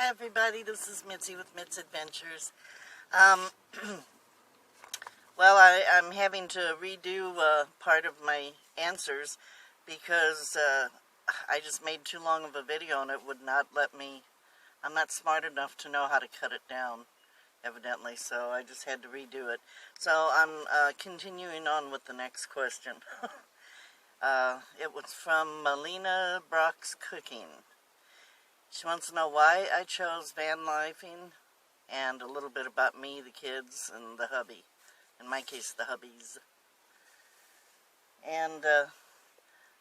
Hi everybody, this is Mitzi with Mit's Adventures. Um, well, I'm having to redo part of my answers because I just made too long of a video and it would not let me. I'm not smart enough to know how to cut it down, evidently, so I just had to redo it. So I'm continuing on with the next question. It was from Melina Brock's Cooking. She wants to know why I chose van lifing and a little bit about me, the kids, and the hubby. In my case, the hubbies. And,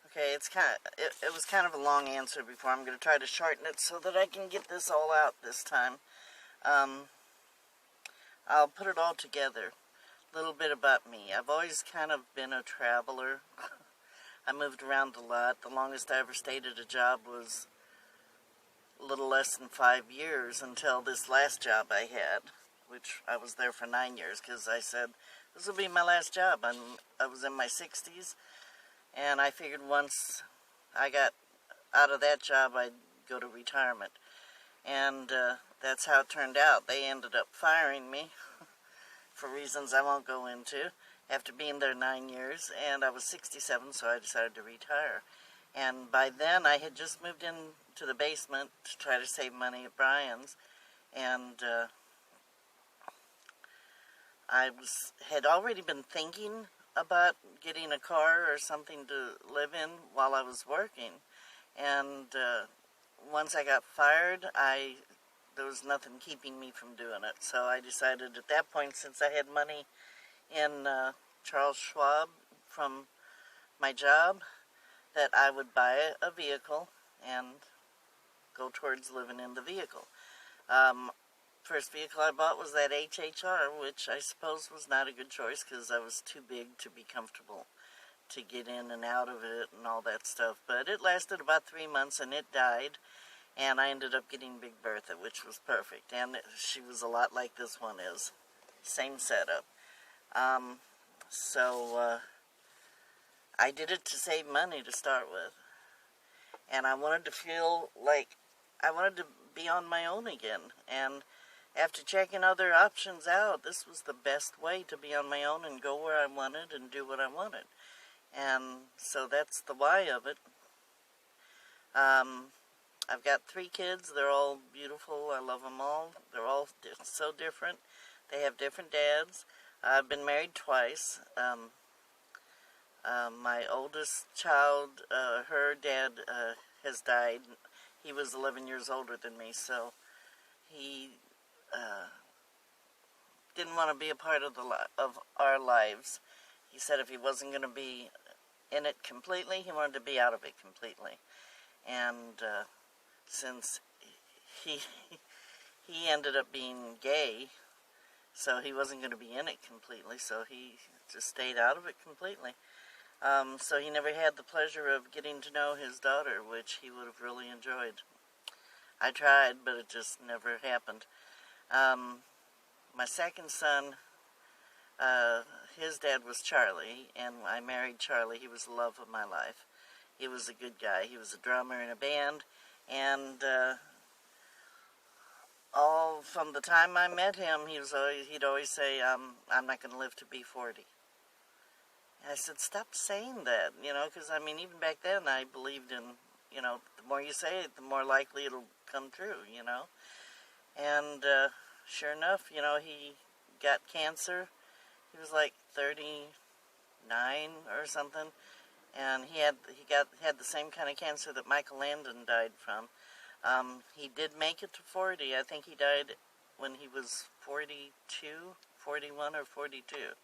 okay, it was kind of a long answer before. I'm going to try to shorten it so that I can get this all out this time. I'll put it all together. A little bit about me. I've always kind of been a traveler. I moved around a lot. The longest I ever stayed at a job was a little less than 5 years until this last job I had, which I was there for 9 years because I said, this will be my last job. I was in my 60s, and I figured once I got out of that job, I'd go to retirement. And that's how it turned out. They ended up firing me for reasons I won't go into after being there 9 years, and I was 67, so I decided to retire. And by then, I had just moved into the basement to try to save money at Brian's, and I had already been thinking about getting a car or something to live in while I was working. And once I got fired, there was nothing keeping me from doing it. So I decided at that point, since I had money in Charles Schwab from my job, that I would buy a vehicle and go towards living in the vehicle. First vehicle I bought was that HHR, which I suppose was not a good choice because I was too big to be comfortable to get in and out of it and all that stuff. But it lasted about 3 months and it died, and I ended up getting Big Bertha, which was perfect. And she was a lot like this one is. Same setup. I did it to save money to start with. And I wanted to feel like I wanted to be on my own again. And after checking other options out, this was the best way to be on my own and go where I wanted and do what I wanted. And so that's the why of it. I've got 3 kids. They're all beautiful. I love them all. They're all so different. They have different dads. I've been married twice. My oldest child, her dad has died. He was 11 years older than me, so he didn't want to be a part of our lives. He said if he wasn't going to be in it completely, he wanted to be out of it completely. And since he ended up being gay, so he wasn't going to be in it completely, so he just stayed out of it completely. So he never had the pleasure of getting to know his daughter, which he would have really enjoyed. I tried, but it just never happened. My second son, his dad was Charlie, and I married Charlie. He was the love of my life. He was a good guy. He was a drummer in a band, and all from the time I met him, he'd always say, I'm not going to live to be 40. And I said, stop saying that, because, even back then I believed in, the more you say it, the more likely it'll come true, And sure enough, he got cancer. He was like 39 or something, and he had the same kind of cancer that Michael Landon died from. He did make it to 40. I think he died when he was 42, 41 or 42.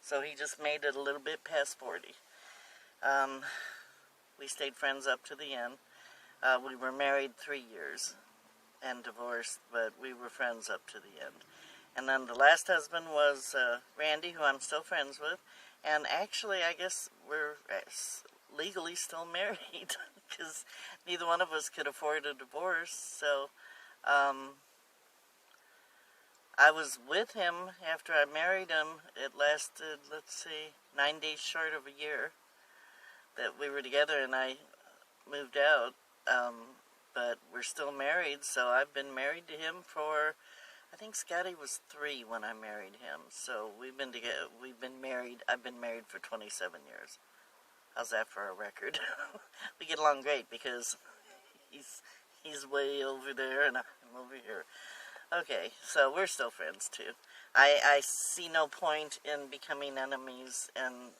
So he just made it a little bit past 40. We stayed friends up to the end. We were married 3 years and divorced, but we were friends up to the end. And then the last husband was Randy, who I'm still friends with. And actually, I guess we're legally still married because neither one of us could afford a divorce. So I was with him after I married him. It lasted, 9 days short of a year that we were together, and I moved out. but we're still married, so I've been married to him for, I think Scotty was 3 when I married him, so we've been together, I've been married for 27 years. How's that for a record? We get along great because he's way over there and I'm over here. Okay, so we're still friends too. I see no point in becoming enemies and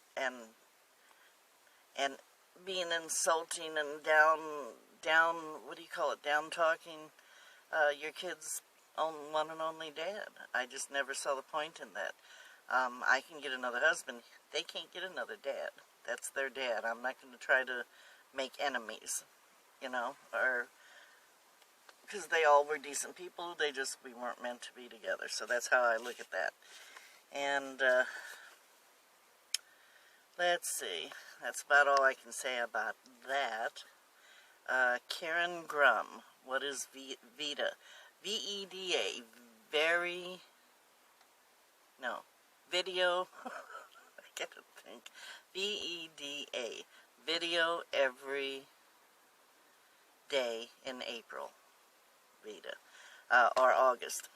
being insulting and down, what do you call it, down talking your kid's one and only dad. I just never saw the point in that. I can get another husband. They can't get another dad. That's their dad. I'm not going to try to make enemies, or because they all were decent people. We weren't meant to be together. So that's how I look at that. And let's see. That's about all I can say about that. Karen Grum. What is VEDA? VEDA. Video. I can't think. VEDA. Video every day in April. VEDA. Or August.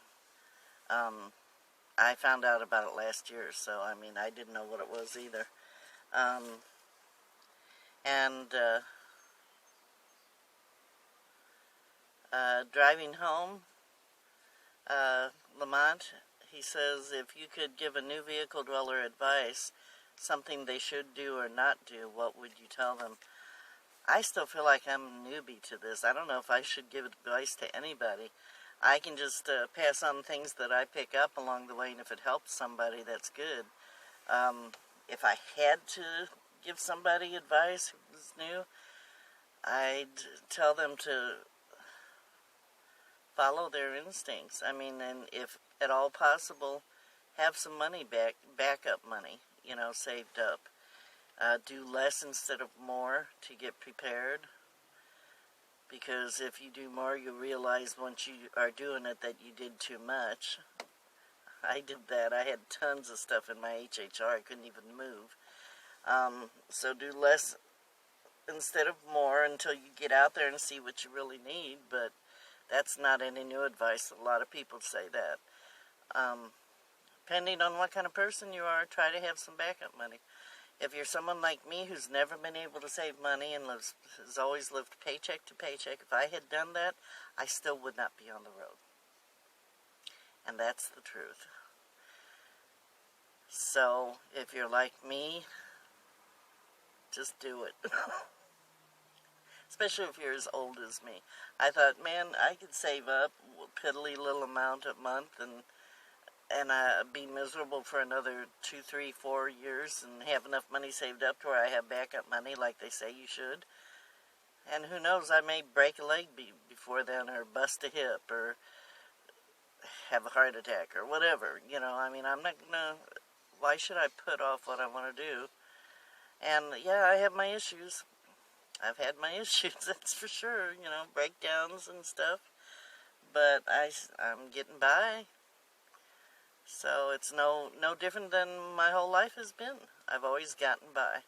I found out about it last year, so I didn't know what it was either. Driving home, Lamont, he says, if you could give a new vehicle dweller advice, something they should do or not do, what would you tell them? I still feel like I'm a newbie to this. I don't know if I should give advice to anybody. I can just pass on things that I pick up along the way, and if it helps somebody, that's good. If I had to give somebody advice who was new, I'd tell them to follow their instincts. And if at all possible, have some money backup money, saved up. Do less instead of more to get prepared. Because if you do more, you realize once you are doing it that you did too much. I did that. I had tons of stuff in my HHR. I couldn't even move. So do less instead of more until you get out there and see what you really need. But that's not any new advice. A lot of people say that. Depending on what kind of person you are, try to have some backup money. If you're someone like me who's never been able to save money and has always lived paycheck to paycheck, if I had done that, I still would not be on the road. And that's the truth. So, if you're like me, just do it. Especially if you're as old as me. I thought, man, I could save up a piddly little amount a month and be miserable for another 2, 3, 4 years and have enough money saved up to where I have backup money like they say you should. And who knows, I may break a leg before then, or bust a hip, or have a heart attack, or whatever. I'm not gonna, why should I put off what I want to do? And yeah, I have my issues. I've had my issues, that's for sure, breakdowns and stuff. But I'm getting by. So it's no different than my whole life has been. I've always gotten by,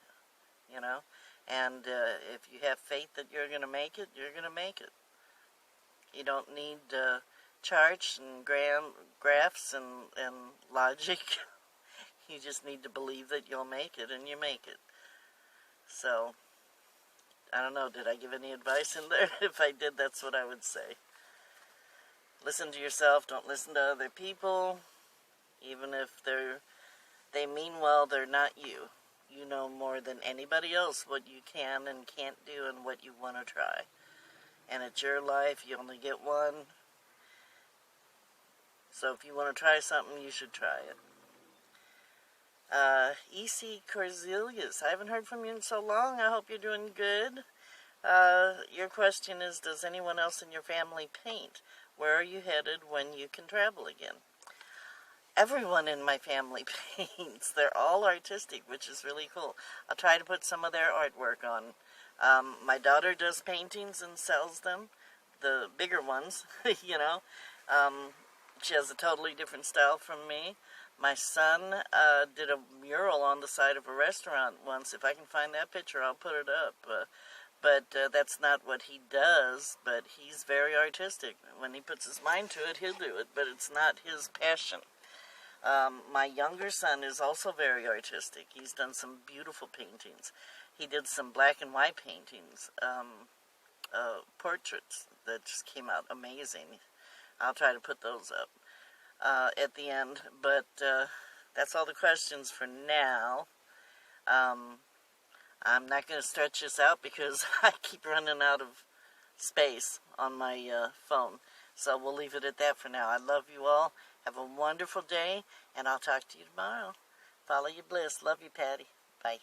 And if you have faith that you're going to make it, you're going to make it. You don't need charts and graphs and logic. You just need to believe that you'll make it, and you make it. So, I don't know, did I give any advice in there? If I did, that's what I would say. Listen to yourself, don't listen to other people. Even if they mean well, they're not you. You know more than anybody else what you can and can't do and what you want to try. And it's your life, you only get one. So if you want to try something, you should try it. E.C. Corzilius, I haven't heard from you in so long. I hope you're doing good. Your question is, does anyone else in your family paint? Where are you headed when you can travel again? Everyone in my family paints. They're all artistic, which is really cool. I'll try to put some of their artwork on. My daughter does paintings and sells them, the bigger ones, She has a totally different style from me. My son did a mural on the side of a restaurant once. If I can find that picture, I'll put it up. But that's not what he does, but he's very artistic. When he puts his mind to it, he'll do it, but it's not his passion. My younger son is also very artistic. He's done some beautiful paintings. He did some black and white paintings, portraits that just came out amazing. I'll try to put those up at the end, but that's all the questions for now. I'm not going to stretch this out because I keep running out of space on my phone. So we'll leave it at that for now. I love you all. Have a wonderful day, and I'll talk to you tomorrow. Follow your bliss. Love you, Patty. Bye.